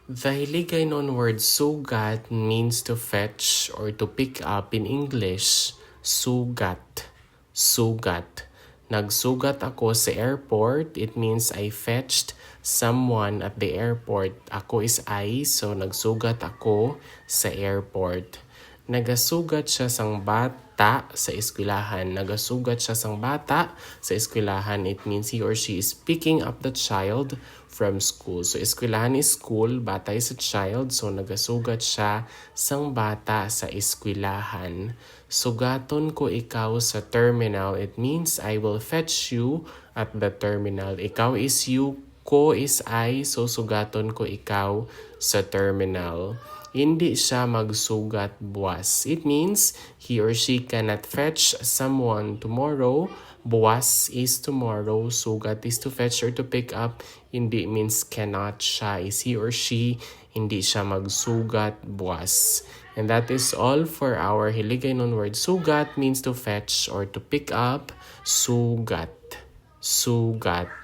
The Hiligaynon word Súgat means to fetch or to pick up in English. Súgat. Súgat. Nagsugat ako sa airport. It means I fetched someone at the airport. Ako is I, so nagsugat ako sa airport. Nagasugat siya sang bata sa eskwelahan. Nagasugat siya sang bata sa eskwelahan. It means he or she is picking up the child from school. So eskwelahan is school, bata is a child. So nagasugat siya sang bata sa eskwelahan. Sugaton ko ikaw sa terminal. It means I will fetch you at the terminal. Ikaw is you, ko is I, so sugaton ko ikaw sa terminal. Hindi siya magsugat buwas. It means he or she cannot fetch someone tomorrow. Buwas is tomorrow. Sugat is to fetch or to pick up. Hindi means cannot. Siya is he or she. Hindi siya magsugat buwas. And that is all for our Hiligaynon word. Sugat means to fetch or to pick up. Sugat. Sugat.